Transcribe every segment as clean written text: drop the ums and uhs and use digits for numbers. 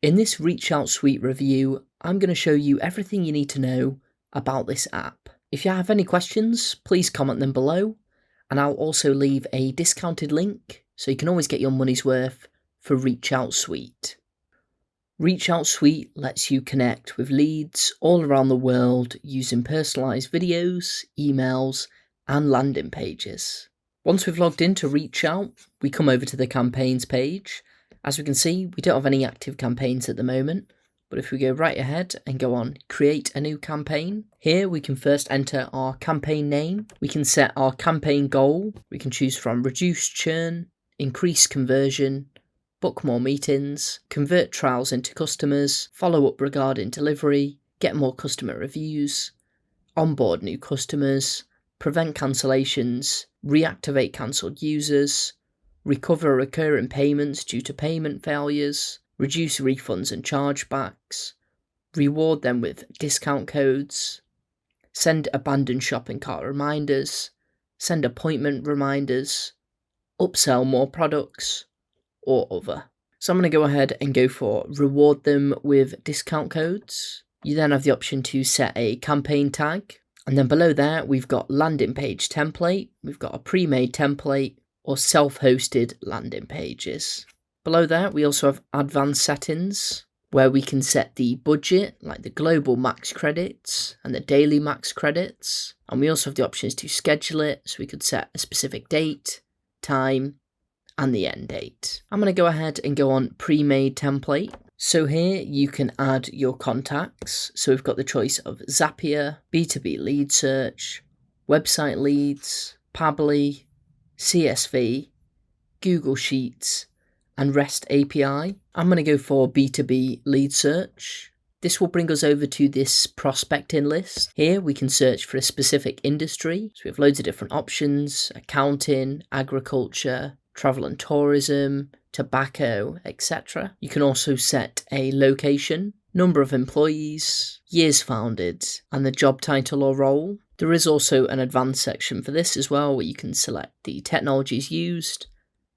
In this Reachout Suite review, I'm going to show you everything you need to know about this app. If you have any questions, please comment them below, and I'll also leave a discounted link so you can always get your money's worth for Reachout Suite. Reachout Suite lets you connect with leads all around the world using personalised videos, emails, and landing pages. Once we've logged into Reachout, we come over to the campaigns page. As we can see, we don't have any active campaigns at the moment, but if we go right ahead and go on create a new campaign, here we can first enter our campaign name. We can set our campaign goal. We can choose from reduce churn, increase conversion, book more meetings, convert trials into customers, follow up regarding delivery, get more customer reviews, onboard new customers, prevent cancellations, reactivate cancelled users, recover recurring payments due to payment failures, reduce refunds and chargebacks, reward them with discount codes, send abandoned shopping cart reminders, send appointment reminders, upsell more products, or other. So I'm going to go ahead and go for reward them with discount codes. You then have the option to set a campaign tag. And then below there, we've got landing page template. We've got a pre-made template or self-hosted landing pages. Below there, we also have advanced settings where we can set the budget, like the global max credits and the daily max credits. And we also have the options to schedule it. So we could set a specific date, time, and the end date. I'm going to go ahead and go on pre-made template. So here you can add your contacts. So we've got the choice of Zapier, B2B Lead Search, Website Leads, Pabbly, CSV, Google Sheets, and REST API. I'm going to go for B2B Lead Search. This will bring us over to this prospecting list. Here we can search for a specific industry. So we have loads of different options: accounting, agriculture, travel and tourism, tobacco, etc. You can also set a location, number of employees, years founded, and the job title or role. There is also an advanced section for this as well, where you can select the technologies used,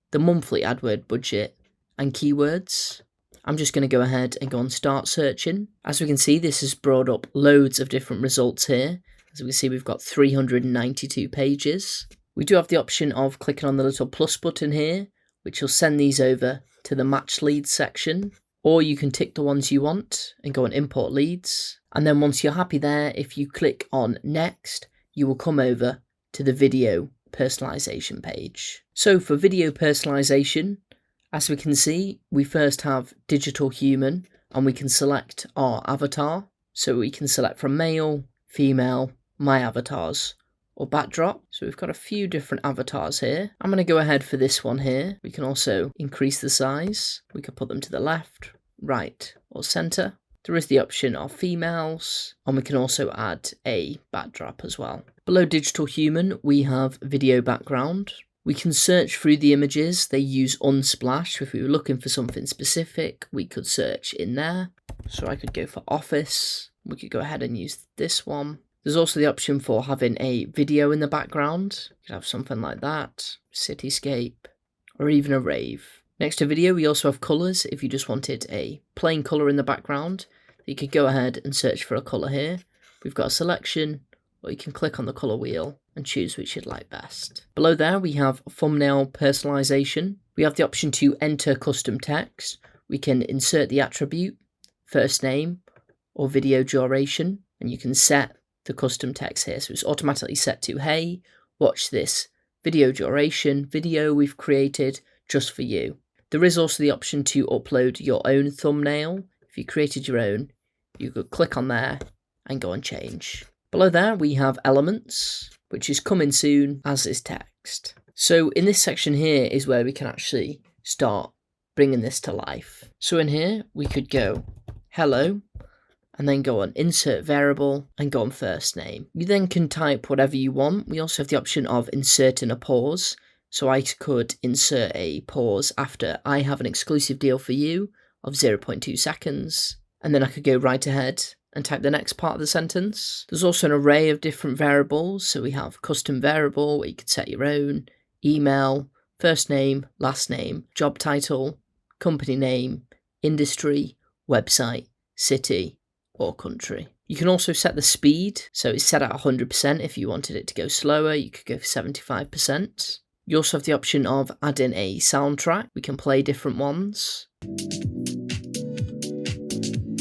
the monthly AdWord budget, and keywords. I'm just going to go ahead and go on start searching. As we can see, this has brought up loads of different results here. As we can see, we've got 392 pages. We do have the option of clicking on the little plus button here, which will send these over to the match leads section. Or you can tick the ones you want and go on import leads. And then once you're happy there, if you click on next, you will come over to the video personalization page. So for video personalization, as we can see, we first have digital human, and we can select our avatar. So we can select from male, female, my avatars, or backdrop. So we've got a few different avatars here. I'm going to go ahead for this one here. We can also increase the size. We can put them to the left, right, or center. There is the option of females, and we can also add a backdrop as well. Below digital human, we have video background. We can search through the images. They use Unsplash. If we were looking for something specific, we could search in there. So I could go for office. We could go ahead and use this one. There's also the option for having a video in the background. You could have something like that, cityscape, or even a rave. Next to video, we also have colours. If you just wanted a plain colour in the background, you could go ahead and search for a colour here. We've got a selection, or you can click on the colour wheel and choose which you'd like best. Below there, we have thumbnail personalisation. We have the option to enter custom text. We can insert the attribute, first name, or video duration, and you can set the custom text here. So it's automatically set to, hey, watch this video duration video we've created just for you. There is also the option to upload your own thumbnail. If you created your own, you could click on there and go and change. Below there, we have elements, which is coming soon, as is text. So in this section here is where we can actually start bringing this to life. So in here, we could go hello, and then go on insert variable and go on first name. You then can type whatever you want. We also have the option of inserting a pause. So I could insert a pause after I have an exclusive deal for you of 0.2 seconds. And then I could go right ahead and type the next part of the sentence. There's also an array of different variables. So we have custom variable where you could set your own, email, first name, last name, job title, company name, industry, website, city, or country. You can also set the speed, so it's set at 100%. If you wanted it to go slower, you could go for 75%. You also have the option of adding a soundtrack. We can play different ones.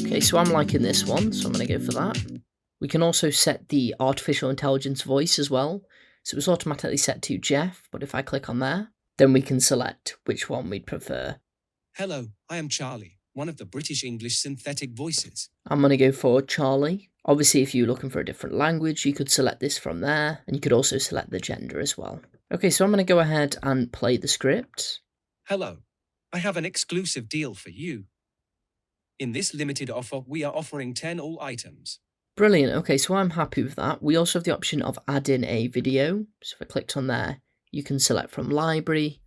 Okay, so I'm liking this one, so I'm going to go for that. We can also set the artificial intelligence voice as well. So it was automatically set to Jeff, but if I click on there, then we can select which one we'd prefer. Hello, I am Charlie, one of the British English synthetic voices. I'm going to go for Charlie. Obviously, if you're looking for a different language, you could select this from there, and you could also select the gender as well. Okay, so I'm going to go ahead and play the script. Hello, I have an exclusive deal for you. In this limited offer, we are offering 10 all items. Brilliant. Okay, so I'm happy with that. We also have the option of adding a video. So if I clicked on there, you can select from library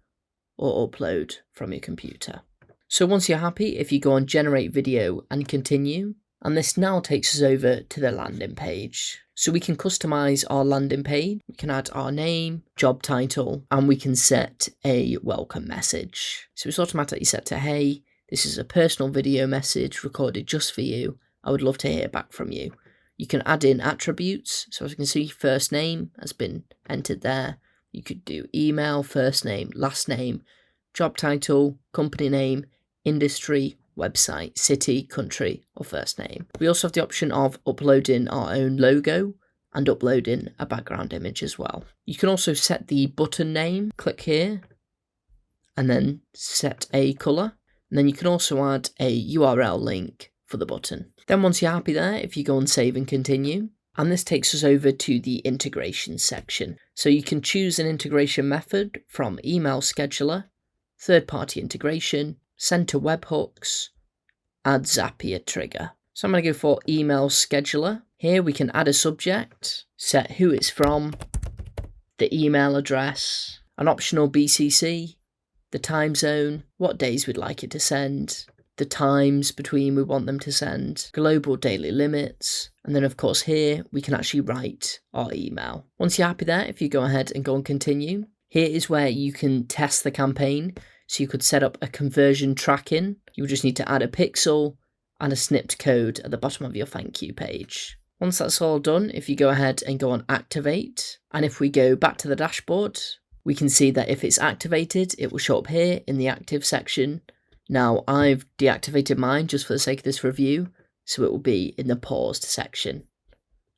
or upload from your computer. So once you're happy, if you go on generate video and continue, and this now takes us over to the landing page. So we can customize our landing page. We can add our name, job title, and we can set a welcome message. So it's automatically set to, hey, this is a personal video message recorded just for you. I would love to hear back from you. You can add in attributes. So as you can see, first name has been entered there. You could do email, first name, last name, job title, company name, industry, website, city, country, or first name. We also have the option of uploading our own logo and uploading a background image as well. You can also set the button name. Click here and then set a colour. And then you can also add a URL link for the button. Then once you're happy there, if you go and save and continue, and this takes us over to the integration section. So you can choose an integration method from email scheduler, third-party integration, send to webhooks, add Zapier trigger. So I'm going to go for email scheduler. Here we can add a subject, set who it's from, the email address, an optional BCC, the time zone, what days we'd like it to send, the times between we want them to send, global daily limits, and then of course here we can actually write our email. Once you're happy there, if you go ahead and go and continue, here is where you can test the campaign. So you could set up a conversion tracking. You would just need to add a pixel and a snipped code at the bottom of your thank you page. Once that's all done, if you go ahead and go on activate, and if we go back to the dashboard, we can see that if it's activated, it will show up here in the active section. Now I've deactivated mine just for the sake of this review, so it will be in the paused section.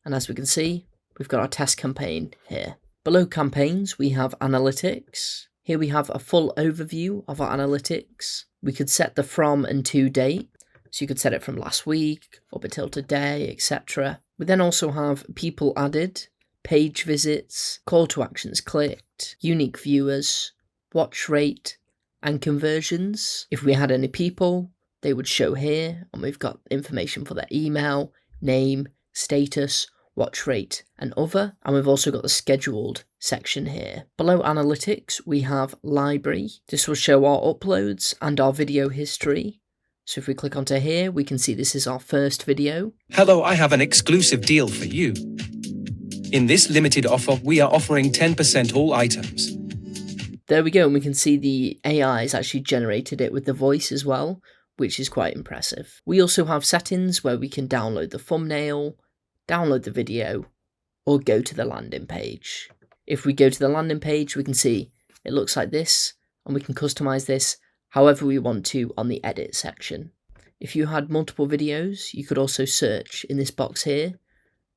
And as we can see, we've got our test campaign here. Below campaigns, we have analytics. Here we have a full overview of our analytics. We could set the from and to date. So you could set it from last week, up until today, etc. We then also have people added, page visits, call to actions clicked, unique viewers, watch rate, and conversions. If we had any people, they would show here, and we've got information for their email, name, status, watch rate, and other. And we've also got the scheduled section here. Below analytics, we have library. This will show our uploads and our video history. So if we click onto here, we can see this is our first video. Hello, I have an exclusive deal for you. In this limited offer, we are offering 10% all items. There we go, and we can see the AI has actually generated it with the voice as well, which is quite impressive. We also have settings where we can download the thumbnail, download the video, or go to the landing page. If we go to the landing page, we can see it looks like this, and we can customize this however we want to on the edit section. If you had multiple videos, you could also search in this box here,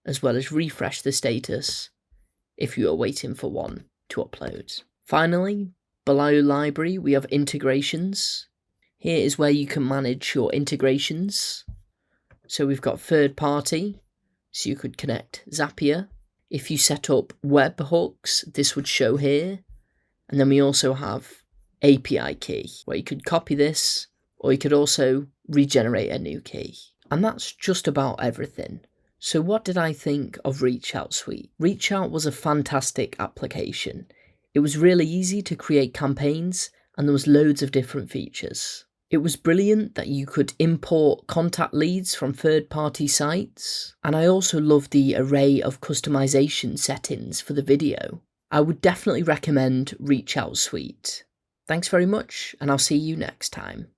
as well as refresh the status if you are waiting for one to upload. Finally, below library, we have integrations. Here is where you can manage your integrations. So we've got third party, so you could connect Zapier. If you set up webhooks, this would show here. And then we also have API key, where you could copy this, or you could also regenerate a new key. And that's just about everything. So what did I think of Reachout Suite? Reachout was a fantastic application. It was really easy to create campaigns, and there was loads of different features. It was brilliant that you could import contact leads from third-party sites, and I also loved the array of customization settings for the video. I would definitely recommend Reachout Suite. Thanks very much, and I'll see you next time.